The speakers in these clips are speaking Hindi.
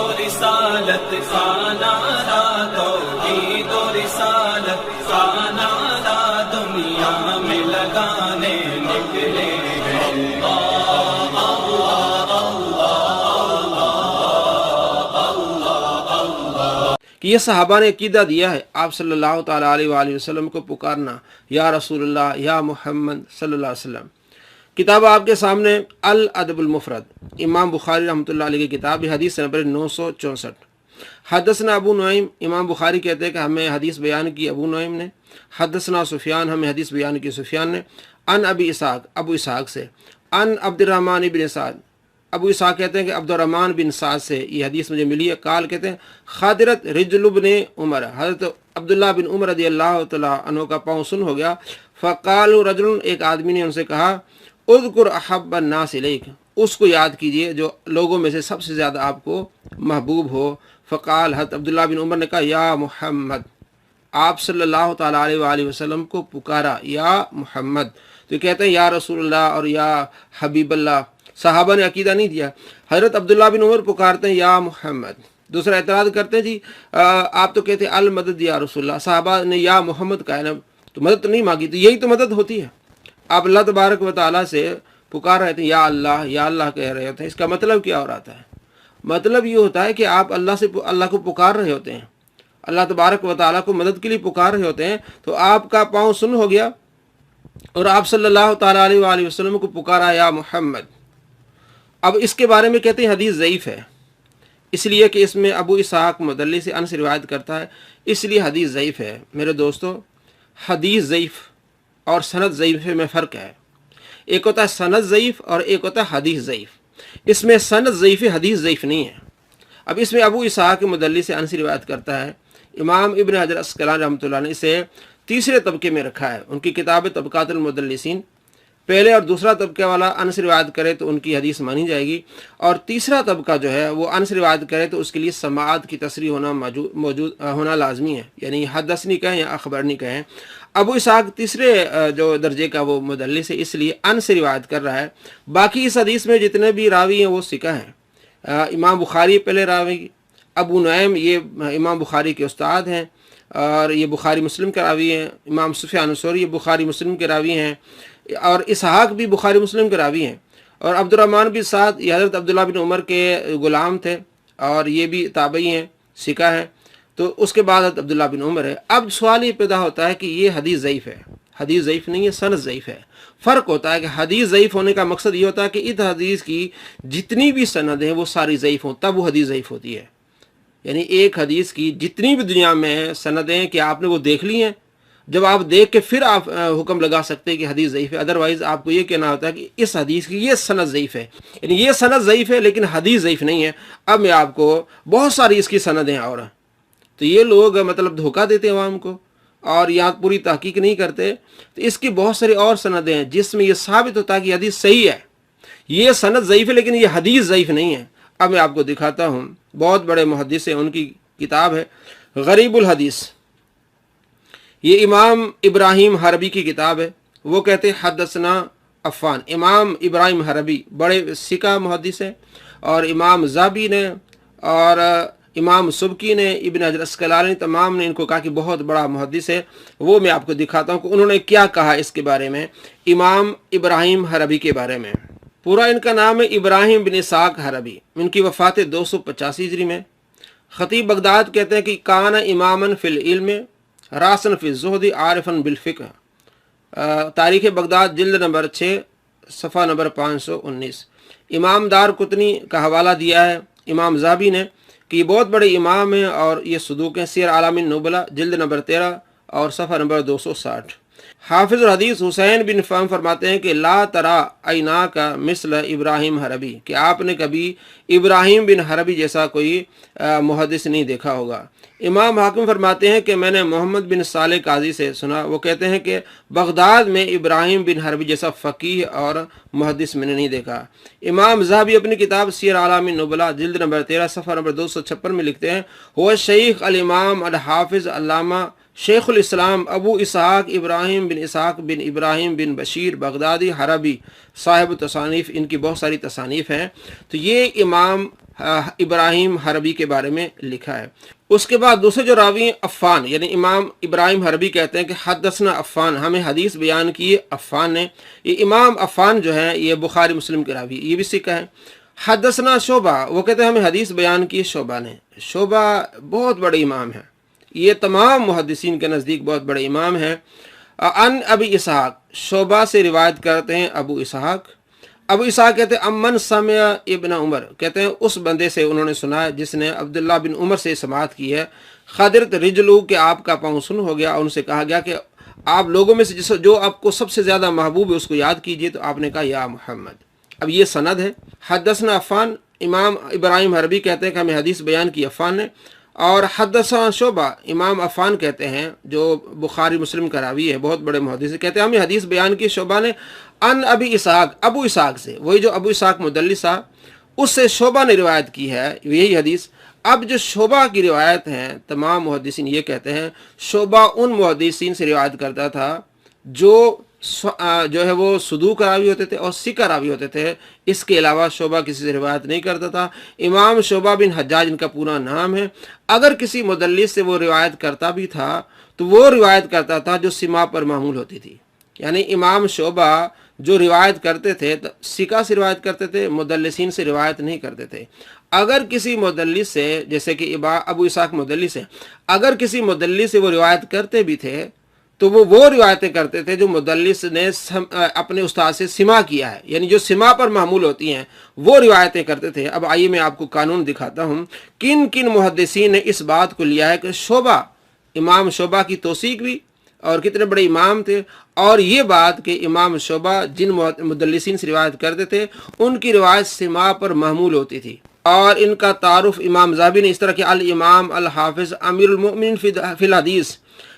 और रिसालत का नारा, तौहीद और रिसालत का नारा दुनिया में लगाने निकले हैं। कि ये सहाबा ने अकीदा दिया है आप सल्लल्लाहु ताला अलैहि वसल्लम को पुकारना या रसूलुल्लाह या मोहम्मद सल्लल्लाहु अलैहि वसल्लम। किताब आपके सामने अल अदबुल मुफरद, इमाम बुखारी रहमतुल्लाह अलैह की किताब, हदीस नंबर 964। हदसना अबू नुईम, इमाम बुखारी कहते हैं कि हमें हदीस बयान की अबू नुईम ने। हदसना सुफियान, हमें हदीस बयान की सुफियान ने। अन अबी इसहाक, अबू इसहाक से। अन अब्दुर्रहमान बिन साद, अबू इसहाक कहते हैं कि अब्दुर्रहमान बिन साद से ये हदीस मुझे मिली है। काल कहते हैं खादिरत रिजलुब्ने उमर, हज़रत अब्दुल्लाह बिन उमर रज़ी अल्लाह तआला अन्हु का पाँव सुन हो गया। फ़क़ालु रजुलन, एक आदमी ने उनसे कहा उज़कुर अहब्बन नास इलैक, उसको याद कीजिए जो लोगों में से सबसे ज़्यादा आपको महबूब हो। फ़क़ाल, हज़रत अब्दुल्लाह बिन उमर ने कहा या मोहम्मद, आप सल्लल्लाहु ताला अलैहि वसल्लम को पुकारा या मोहम्मद। तो कहते हैं या रसूलुल्लाह और या हबीबल्लाह। सहाबा ने अकीदा नहीं दिया। हज़रत अब्दुल्लाह बिन उमर पुकारते हैं या मोहम्मद। दूसरा एतराज़ करते हैं जी आप तो कहते हैं अल मदद या रसूलुल्लाह, सहाबा ने या मोहम्मद कहा ना, तो मदद तो नहीं मांगी, तो यही तो मदद होती है। आप अल्लाह तबारक व तआला से पुकार रहे थे या अल्लाह कह रहे होते हैं, इसका मतलब क्या हो रहा है? मतलब ये होता है कि आप अल्लाह को पुकार रहे होते हैं, अल्लाह तबारक व तआला को मदद के लिए पुकार रहे होते हैं। तो आपका पाँव सुन हो गया और आप सल्लल्लाहु ताला अलैहि वसल्लम को पुकारा या मोहम्मद। अब इसके बारे में कहते हैं हदीस ज़ईफ़ है, इसलिए कि इसमें अबू इसहाक मुदल्लिस से अनस रिवायत करता है, इसलिए हदीस ज़ईफ़ है। मेरे दोस्तों, हदीस ज़ईफ़ और सनद ज़ईफ़ में फ़र्क है। एक होता है सनद ज़ईफ़ और एक होता है हदीस ज़ईफ़। इसमें सनद ज़ईफ़, हदीस ज़ईफ़ नहीं है। अब इसमें अबू इसहाक मुदल्लिस से अनस रिवायत करता है। इमाम इब्न हजर अस्क़लानी रहमतुल्लाह ने इसे तीसरे तबके में रखा है। उनकी किताब तबक़ातुल मुदल्लिसीन, पहले और दूसरा तबके वाला अनस रिवायत करे तो उनकी हदीस मानी जाएगी, और तीसरा तबका जो है वो अनस रिवायत करे तो उसके लिए समाअत की तसरीह होना मौजूद होना लाजमी है, यानी हदसनी कहें या अखबरनी कहें। अबू इसहाक तीसरे जो दर्जे का वो मुदल्लिस है, इसलिए अनस रिवायत कर रहा है। बाकी इस हदीस में जितने भी रावी हैं वो सिका हैं। इमाम बुखारी पहले रावी, अबू नुईम ये इमाम बुखारी के उस्ताद हैं और ये बुखारी मुस्लिम के रावी हैं। इमाम सुफियान सौरी ये बुखारी मुस्लिम के रावी हैं, और इसहाक भी बुखारी मुस्लिम के रावी हैं। और अब्दुर्रहमान बिन साद ये हज़रत अब्दुल्लाह बिन उमर के ग़ुलाम थे और ये भी ताबई हैं, सिका हैं। तो उसके बाद हज़रत अब्दुल्लाह बिन उमर है। अब सवाल ये पैदा होता है कि ये हदीस ज़ईफ़ है, हदीस ज़ईफ़ नहीं है, सनद ज़ईफ़ है। फ़र्क होता है कि हदीस ज़ईफ़ होने का मकसद ये होता है कि इस हदीस की जितनी भी सनद हैं वो सारी ज़ईफ़ हों, तब वो हदीस ज़ईफ़ होती है। यानी एक हदीस की जितनी भी दुनिया में सनदें कि आपने वो देख ली हैं, जब आप देख के फिर आप हुक्म लगा सकते हैं कि हदीस ज़ईफ़ है। अदरवाइज़ आपको ये कहना होता है कि इस हदीस की ये सनद ज़ईफ़ है, यानी ये सनद ज़ईफ़ है लेकिन हदीस ज़ईफ़ नहीं है। अब मैं आपको बहुत सारी इसकी सनदें और, तो ये लोग मतलब धोखा देते हैं अवाम को और यहाँ पूरी तहकीक नहीं करते। तो इसकी बहुत सारी और सनदें हैं जिसमें यह साबित होता है कि हदीस सही है, ये सनद ज़ईफ़ है लेकिन ये हदीस ज़ईफ़ नहीं है। अब मैं आपको दिखाता हूँ, बहुत बड़े मुहद्दिस हैं, उनकी किताब है गरीबुल हदीस, ये इमाम इब्राहिम हरबी की किताब है। वो कहते हैं हदसना अफ़ान, इमाम इब्राहिम हरबी बड़े सिका मुहद्दिस हैं, और इमाम ज़ाबी ने और इमाम सुबकी ने, इब्न हजर अस्क़लानी, तमाम ने इनको कहा कि बहुत बड़ा मुहद्दिस है। वो मैं आपको दिखाता हूँ कि उन्होंने क्या कहा इसके बारे में, इमाम इब्राहिम हरबी के बारे में। पूरा इनका नाम है इब्राहिम बिन इसहाक हरबी। इनकी वफ़ात 285 हिजरी में। ख़तीब बगदाद कहते हैं कि कान इमामन फ़िल इल्म रासन फ़िल ज़ुहद आरिफन बिल फ़िक़्ह। तारीख़ बगदाद जिल्द नंबर 6 सफ़ा नंबर 519। इमाम दार कुतनी का हवाला दिया है इमाम ज़ाबी ने कि ये बहुत बड़े इमाम हैं और ये सदूक हैं। सियर आलामिन नुबला जिल्द नंबर 13 और सफ़ा नंबर 260। हाफिज़ हदीस हुसैन बिन फ़हम फरमाते हैं कि ला तरा ऐना का मिसल इब्राहिम हरबी, कि आपने कभी इब्राहिम बिन हरबी जैसा कोई मुहद्दिस नहीं देखा होगा। इमाम हाकिम फरमाते हैं कि मैंने मोहम्मद बिन साले काजी से सुना, वो कहते हैं कि बगदाद में इब्राहिम बिन हरबी जैसा फ़कीह और मुहद्दिस मैंने नहीं देखा। इमाम ज़हाबी अपनी किताब सियर आलामिन नुबला जिल्द नंबर 13 सफ़ा नंबर 256 में लिखते हैं, हुआ शेख अल इमाम अल हाफिज़ अल्लामा शेखुल इस्लाम अबू इसहाक इब्राहिम बिन इब्राहिम बिन बशीर बगदादी हरबी साहिब तसानीफ़। इनकी बहुत सारी तसानीफ़ हैं। तो ये इमाम इब्राहिम हरबी के बारे में लिखा है। उसके बाद दूसरे जो रावी अफ़ान यानी इमाम इब्राहिम हरबी कहते हैं कि हदसना अफ़ान, हमें हदीस बयान की अफ़ान ने। ये इमाम अफ़ान जो है ये बुखारी मुस्लिम के रावी, ये भी सिक्का है। हदसना शोबा, वो कहते हैं हमें हदीस बयान की शोबा ने। शोबा बहुत बड़े इमाम हैं, ये तमाम मुहद्दिसीन के नज़दीक बहुत बड़े इमाम हैं। अन अबी इसहाक, शोबा से रिवायत करते हैं अबू इसहाक। अबू इसहाक कहते हैं अमन समय इब्न उमर, कहते हैं उस बंदे से उन्होंने सुना है जिसने अब्दुल्ला बिन उमर से समाअत की है। खदरत रिजलू के आपका पाँव सुन हो गया, और उनसे कहा गया कि आप लोगों में से जो आपको सबसे ज़्यादा महबूब है उसको याद कीजिए, तो आपने कहा या मोहम्मद। अब ये सनद है। हदसना अफ़ान, इमाम इब्राहिम हरबी कहते हैं कि हमें हदीस बयान की अफ़ान ने। और हदसना शोबा, इमाम अफ़ान कहते हैं जो बुखारी मुस्लिम का रावी है, बहुत बड़े मुहद्दिस, कहते हैं हमें हदीस बयान की शोबा ने अन अबी इसहाक, अबू इसहाक से, वही जो अबू इसहाक मुदल्लिस था उससे शोबा ने रिवायत की है यही हदीस। अब जो शोबा की रिवायत हैं, तमाम मुहद्दिसीन ये कहते हैं शोबा उन मुहद्दिसीन से रिवायत करता था जो है वो सुदूक रावी होते थे और सिका रावी होते थे। इसके अलावा शोबा किसी से रिवायत नहीं करता था। इमाम शोबा बिन हज्जाज इनका पूरा नाम है। अगर किसी मुदल्लिस से वो रिवायत करता भी था तो वो रिवायत करता था जो सिमा पर मामूल होती थी, यानी इमाम शोबा जो रिवायत करते थे तो सिका से रिवायत करते थे, मुदल्लिसीन से रिवायत नहीं करते थे। अगर किसी मुदल्लिस से, जैसे कि अबू इसहाक मुदल्लिस है, अगर किसी मुदल्लिस से वो रिवायत करते भी थे तो वो रिवायतें करते थे जो मुदल्लिस ने अपने उस्ताद से सिमा किया है, यानी जो सिमा पर मामूल होती हैं वो रिवायतें करते थे। अब आइए मैं आपको कानून दिखाता हूँ किन किन मुहद्दिसीन ने इस बात को लिया है कि शोबा, इमाम शोबा की तौसीक भी, और कितने बड़े इमाम थे, और ये बात कि इमाम शोबा जिन मुदल्लिसीन से रिवायत करते थे उनकी रिवायत सिमा पर मामूल होती थी। और इनका तारुफ इमाम ज़ाहबी ने इस तरह के अल इमाम अल हाफिज़ अमीरुल मोमिनीन फिल हदीस,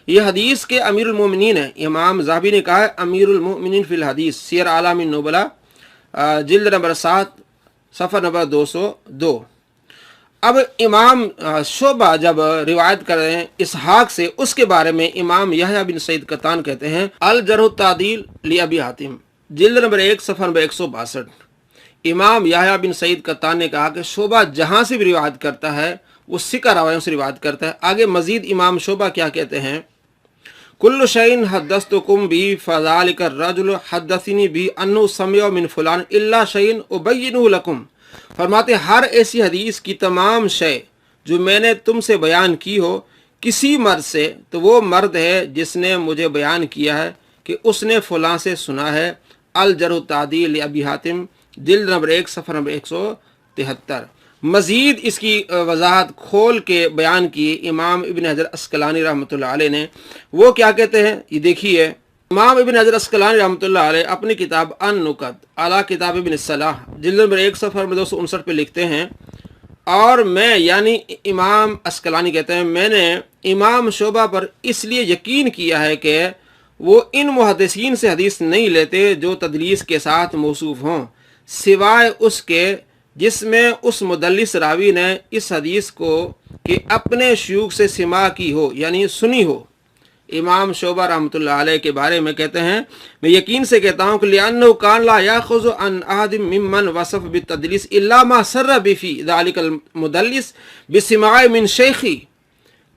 ये हदीस के अमीरुल मोमिनीन है। इमाम ज़ाहबी ने कहा है अमीरुल मोमिनीन फिल हदीस, सियर आलामिन नुबला जिल्द नंबर 7 सफ़ा नंबर 202। अब इमाम शोबा जब रिवायत कर रहे हैं इसहाक से, उसके बारे में इमाम यहया बिन सईद कतान कहते हैं अल जरह तादील लि अबी हातिम, जिल्द नंबर 1 सफ़ा नंबर 162। इमाम यहया बिन सईद कतान ने कहा कि शोबा जहाँ से भी रिवायत करता है वो सिका रवायों से रिवायत करता है। आगे मजीद इमाम शोबा क्या कहते हैं, कुल्लु शैइन हद्दस्तुकुम भी फ़ज़ालिका रजुल हद्दसनी भी अन्नु समिअ मिन फुलान इल्ला शैइन उबय्यिनु लकुम, फरमाते हर ऐसी हदीस की तमाम शय जो मैंने तुमसे बयान की हो किसी मर्द से, तो वो मर्द है जिसने मुझे बयान किया है कि उसने फ़लाँ से सुना है। अल जरह तादील अबी हातिम, जिल्द नंबर 1 सफ़ा नंबर 173। मज़ीद इसकी वजाहत खोल के बयान की इमाम इब्न हजर अस्कलानी रहमतुल्लाह अलैह ने। वो क्या कहते हैं ये देखिए, इमाम इब्न हजर अस्कलानी रहमतुल्लाह अलैह अपनी किताब अन नुकत अला किताब इब्न सलाह जिल्द नंबर 1 सफ़ा नंबर 259 पे लिखते हैं, और मैं यानी इमाम अस्कलानी कहते हैं मैंने इमाम शोबा पर इसलिए यकीन किया है कि वो इन मुहद्दिसीन से हदीस नहीं लेते जो तदलीस के साथ मौसूफ हों, सिवाय उसके जिसमें उस मुदल्लिस रावी ने इस हदीस को कि अपने शयूख से सिमा की हो, यानी सुनी हो। इमाम शोबा रहमतुल्लाह अलैह के बारे में कहते हैं मैं यकीन से कहता हूँ कि लिअन्नहु कान ला याखुज़ु अन अहदिम मिम्मन वसफ़ बित्तदलीस इल्ला मा सर्रा बिफी ज़ालिकल मुदल्लिस बिसिमाइ मिन शेखी,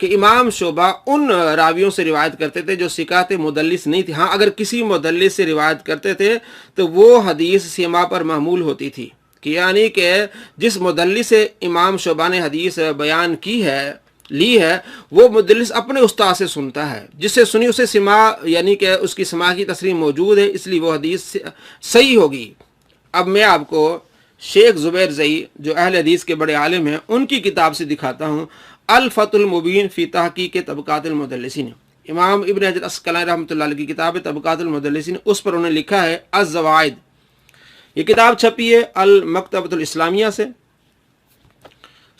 कि इमाम शोबा उन रावियों से रिवायत करते थे जो सिकात मुदल्लिस नहीं थे। हाँ, अगर किसी मुदल्लिस से रिवायत करते थे तो वो हदीस सिमा पर मामूल होती थी, कि यानी कि जिस मुदल्लिस से इमाम शोबा ने हदीस बयान की है ली है वो मुदल्लिस अपने उस्ताद से सुनता है, जिससे सुनी उसे सिमा यानी कि उसकी सिमा की तस्रीह मौजूद है, इसलिए वो हदीस सही होगी। अब मैं आपको शेख ज़ुबैर ज़ई जो अहले हदीस के बड़े आलिम हैं उनकी किताब से दिखाता हूँ अल फतुल मुबीन फ़ी तहक़ीक़ तबक़ातिल मुदल्लिसीन। इमाम इब्न हजर अस्क़लानी रहमतुल्लाह अलैह की किताब है तबक़ातिल मुदल्लिसीन, उस पर उन्होंने लिखा है अज़्ज़वाइद। ये किताब छपी है अल मकतबतुल इस्लामिया से,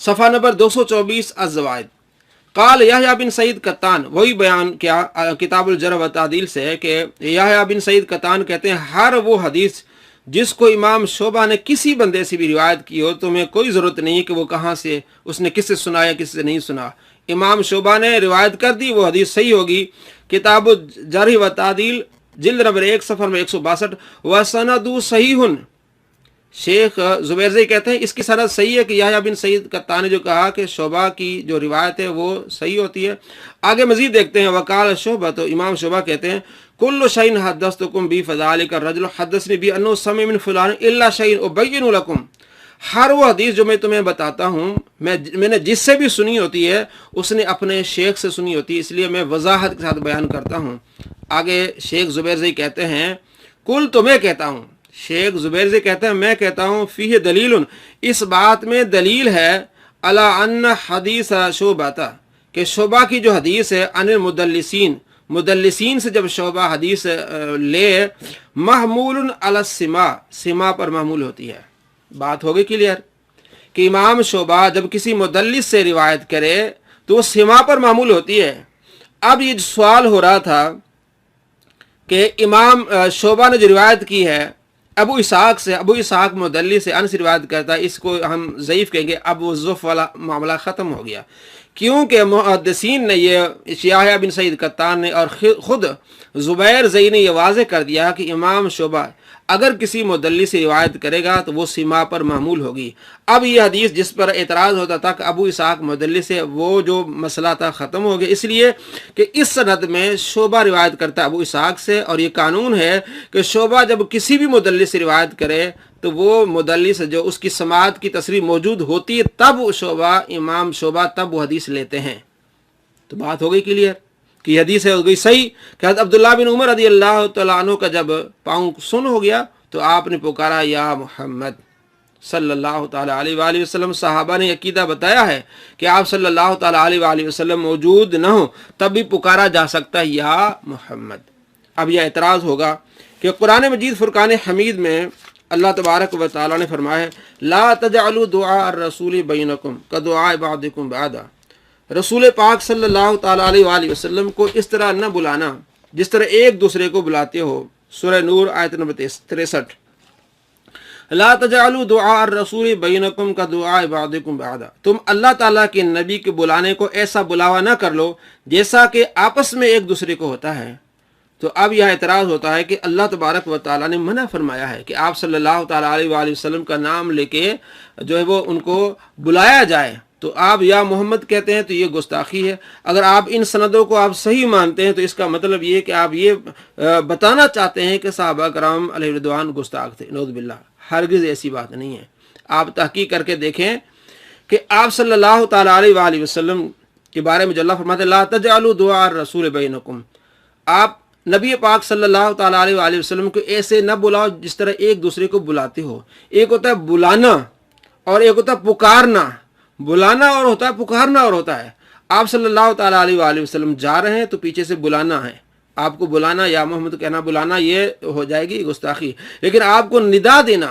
सफ़ा नंबर 224 अज़्ज़वाइद। काल यहया बिन सईद कत्तान, वही बयान क्या किताबुल जरह व तादील से है कि यहया बिन सईद कत्तान कहते हैं हर वो हदीस जिसको इमाम शोबा ने किसी बंदे से भी रिवायत की हो तो हमें कोई ज़रूरत नहीं कि वो कहाँ से उसने किससे सुना या किससे नहीं सुना, इमाम शोबा ने रिवायत कर दी वो हदीस सही होगी। किताबुल जरह व तादील जिल्द नंबर 1 सफ़ा नंबर 162 व सनदु सहीहुन, शेख जुबैर कहते हैं इसकी सनद सही है कि याह्या बिन सईद कत्तान ने जो कहा कि शोबा की जो रिवायत है वो सही होती है। आगे मजीद देखते हैं, वकाल शोबा, तो इमाम शोबा कहते हैं कुल्लु शैइन हद्दस्तुकुम बी फज़ालिका रजुल हद्दसनी बी अन्नहु समिअ मिन फुलान इल्ला शैइन उबय्यिनु लकुम। हर वो हदीस जो मैं तुम्हें बताता हूँ मैंने जिससे भी सुनी होती है उसने अपने शेख से सुनी होती है, इसलिए मैं वजाहत के साथ बयान करता हूँ। आगे शेख जुबैर कहते हैं कुल तो मैं कहता हूँ, शेख जुबैर कहते हैं मैं कहता हूँ फीह दलील, इस बात में दलील है, अला अन्न हदीस शोबाता, कि शोबा की जो हदीस है अनिल मुदल्लिसीन, मुदल्लिसीन से जब शोबा हदीस ले, महमूल अला सिमा, सिमा पर महमूल होती है। बात हो गई क्लियर कि इमाम शोबा जब किसी मुदल्लिस से रिवायत करे तो वो सिमा पर मामूल होती है। अब ये सवाल हो रहा था कि इमाम शोबा ने जो रिवायत की है अबू इसहाक से, अबू इसहाक मुदल्लिस से अनस रिवायत करता है, इसको हम ज़ईफ़ कहेंगे। अब वो ज़ुफ़ वाला मामला ख़त्म हो गया, क्योंकि मुहद्दिसीन ने ये याह्या बिन सईद कत्तान ने और ख़ुद ज़ुबैर ज़ई ने यह वाज़े कर दिया कि इमाम शोबा अगर किसी मुदल्लिस से रिवायत करेगा तो वो सीमा पर मामूल होगी। अब ये हदीस जिस पर एतराज़ होता था कि अबू इसहाक मुदल्लिस है, वो जो मसला था ख़त्म हो गया, इसलिए कि इस सनद में शोबा रिवायत करता है अबू इसहाक से, और ये कानून है कि शोबा जब किसी भी मुदल्लिस से रिवायत करे तो वो मुदल्लिस जो उसकी समाअत की तस्रीह मौजूद होती है तब शोबा, इमाम शोबा तब वो हदीस लेते हैं। तो बात हो गई क्लियर कि हदीस है हो गई सही कि अब्दुल्लाह बिन उमर रज़ी अल्लाह तआला अन्हु का जब पाँव सुन हो गया तो आपने पुकारा या मोहम्मद सल्लल्लाहु ताला अलैहि वसल्लम। सहाबा ने अकीदा बताया है कि आप सल्लल्लाहु ताला अलैहि वसल्लम मौजूद न हो तब भी पुकारा जा सकता है या मोहम्मद। अब यह एतराज़ होगा कि कुरान मजीद फुरकान हमीद में अल्लाह तबारक व तआला ने फरमाया है ला तजअलू दुआ रसूल बैनकुम का दुआ बादिकुम बादा, रसूल पाक सल्लल्लाहु ताला अलैहि वसल्लम को इस तरह न बुलाना जिस तरह एक दूसरे को बुलाते हो। सूरह नूर आयत नंबर 63। ला तजअलू दुआ रसूल बैनकुम का दुआ बादिकुम बादा, तुम अल्लाह ताला के नबी के बुलाने को ऐसा बुलावा न कर लो जैसा कि आपस में एक दूसरे को होता है। तो अब यह एतराज़ होता है कि अल्लाह तबारक व तआला ने मना फरमाया है कि आप सल्लल्लाहु ताला अलैहि वसल्लम का नाम लेके जो है वो उनको बुलाया जाए, तो आप या मोहम्मद कहते हैं तो ये गुस्ताखी है। अगर आप इन सनदों को आप सही मानते हैं तो इसका मतलब ये कि आप ये बताना चाहते हैं कि सहाबा कराम अलैहि रिदवान गुस्ताख थे। नऊज़ बिल्लाह, हरगिज़ ऐसी बात नहीं है। आप तहकीक करके देखें कि आप सल्लल्लाहु ताला अलैहि वसल्लम के बारे में जो अल्लाह फरमाते ला तजअलू दुआ रसूल बैनकुम, आप नबी पाक सल्लल्लाहु ताला अलैहि वसल्लम को ऐसे न बुलाओ जिस तरह एक दूसरे को बुलाते हो। एक होता है बुलाना और एक होता है पुकारना। बुलाना और होता है, पुकारना और होता है। आप सल्लल्लाहु ताला अलैहि वसल्लम जा रहे हैं तो पीछे से बुलाना है, आपको बुलाना या मोहम्मद कहना, बुलाना ये हो जाएगी गुस्ताखी। लेकिन आपको निदा देना,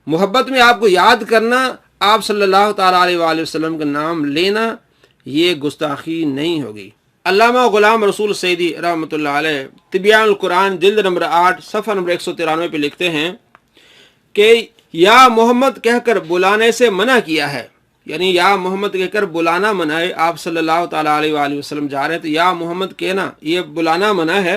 मोहब्बत में आपको याद करना, आप सल्लल्लाहु ताला अलैहि वसल्लम का नाम लेना, ये गुस्ताखी नहीं होगी। अल्लामा गुलाम रसूल सईदी रहमतुल्लाह अलैह तिबियानुल कुरान जिल्द नंबर 8 सफ़ा नंबर 193 पे लिखते हैं कि या मोहम्मद कहकर बुलाने से मना किया है, यानी या मोहम्मद कहकर बुलाना मना है। आप सल्लल्लाहु ताला अलैहि वसल्लम जा रहे हैं तो या मोहम्मद कहना ये बुलाना मना है,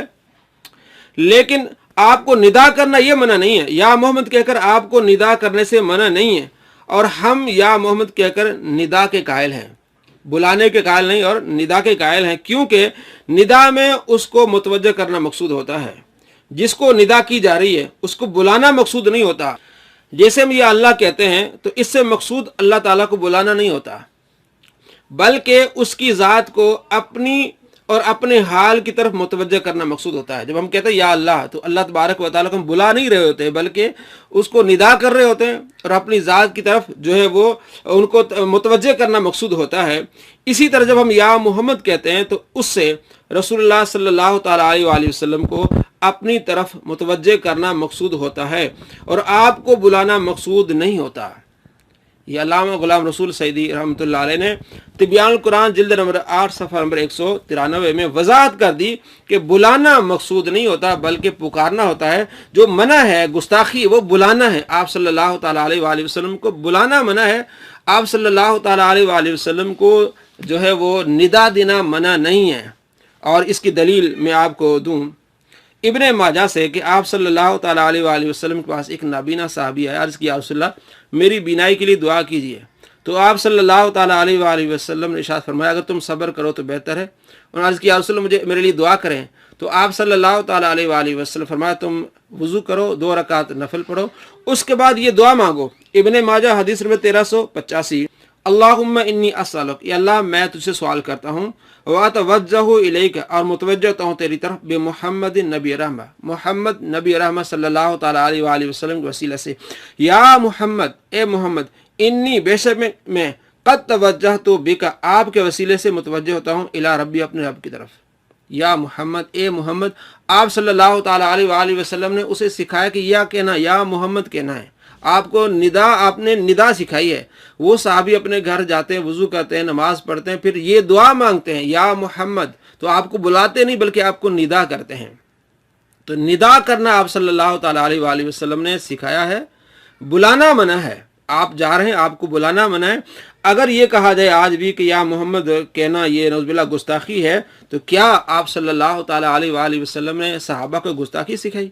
लेकिन आपको निदा करना ये मना नहीं है। या मोहम्मद कहकर आपको निदा करने से मना नहीं है, और हम या मोहम्मद कहकर निदा के कायल हैं, बुलाने के कायल नहीं और निदा के कायल हैं, क्योंकि निदा में उसको मुतवज्जह करना मकसूद होता है, जिसको निदा की जा रही है उसको बुलाना मकसूद नहीं होता। जैसे हम ये अल्लाह कहते हैं तो इससे मकसूद अल्लाह ताला को बुलाना नहीं होता, बल्कि उसकी ज़ात को अपनी और अपने हाल की तरफ मुतवज्जह करना मकसूद होता है। जब हम कहते हैं या अल्लाह तो अल्लाह तबारक व तआला को हम बुला नहीं रहे होते, बल्कि उसको निदा कर रहे होते हैं और अपनी ज़ात की तरफ जो है वो उनको मुतवज्जह करना मकसूद होता है। इसी तरह जब हम या मोहम्मद कहते हैं तो उससे रसूलुल्लाह सल्लल्लाहु ताला अलैहि वसल्लम को अपनी तरफ मुतवज्जह करना मकसूद होता है और आपको बुलाना मकसूद नहीं होता। यह अल्लामा गुलाम रसूल सईदी रहमतुल्लाह अलैह ने तिबियानुल कुरान जिल्द नंबर 8 सफ़ा नंबर 193 में वजाहत कर दी कि बुलाना मकसूद नहीं होता बल्कि पुकारना होता है। जो मना है गुस्ताखी वो बुलाना है। आप सल्लल्लाहु ताला अलैहि वसल्लम को बुलाना मना है, आप सल्लल्लाहु ताला अलैहि वसल्लम को जो है वो निदा देना मना नहीं है। और इसकी दलील मैं आपको दूँ, इब्ने माजा से कि आप सल्लल्लाहु ताला अलैहि वसल्लम के पास एक नाबीना साहबी आया, अर्ज़ किया या रसूलल्लाह मेरी बीनाई के लिए दुआ कीजिए। तो आप सल्लल्लाहु ताला अलैहि वसल्लम ने इरशाद फरमाया अगर तुम सब्र करो तो बेहतर है। और अर्ज़ किया या रसूलल्लाह मुझे मेरे लिए दुआ करें। तो आप सल्लल्लाहु ताला अलैहि वसल्लम फरमाया तुम वुज़ू करो, 2 रकात नफल पढ़ो, उसके बाद ये दुआ मांगो। इब्ने माजा हदीस नंबर 1385, अल्लाहुम्मा इन्नी अस्अलुक, या अल्लाह मैं तुझसे सवाल करता हूँ, व अतवज्जहु इलैका, और मुतवज्जह होता हूँ तेरी तरफ, बे मुहम्मद नबी रहमा, मुहम्मद नबी रहमा सल्लल्लाहु ताला अलैहि वसल्लम के वसीला से, या मुहम्मद ए मोहम्मद, इन्नी बेशक मैं कद तवज्जहतु बिका, आपके वसीले से मुतवज्जह होता हूँ, इला रब्बी, अपने रब की तरफ। या मोहम्मद ए मोहम्मद, आप सल्लल्लाहु ताला अलैहि वसल्लम ने उसे सिखाया कि या कहना, या मोहम्मद कहना है। आपको निदा, आपने निदा सिखाई है। वो साहबी अपने घर जाते हैं, वुज़ू करते हैं, नमाज पढ़ते हैं, फिर ये दुआ मांगते हैं या मोहम्मद, तो आपको बुलाते नहीं बल्कि आपको निदा करते हैं। तो निदा करना आप सल्लल्लाहु ताला अलैहि वसल्लम ने सिखाया है, बुलाना मना है। आप जा रहे हैं, आपको बुलाना मना है। अगर ये कहा जाए आज भी कि या मोहम्मद कहना ये नौज़ुबिल्लाह गुस्ताखी है, तो क्या आप सल्लल्लाहु ताला अलैहि वसल्लम ने सहाबा को गुस्ताखी सिखाई?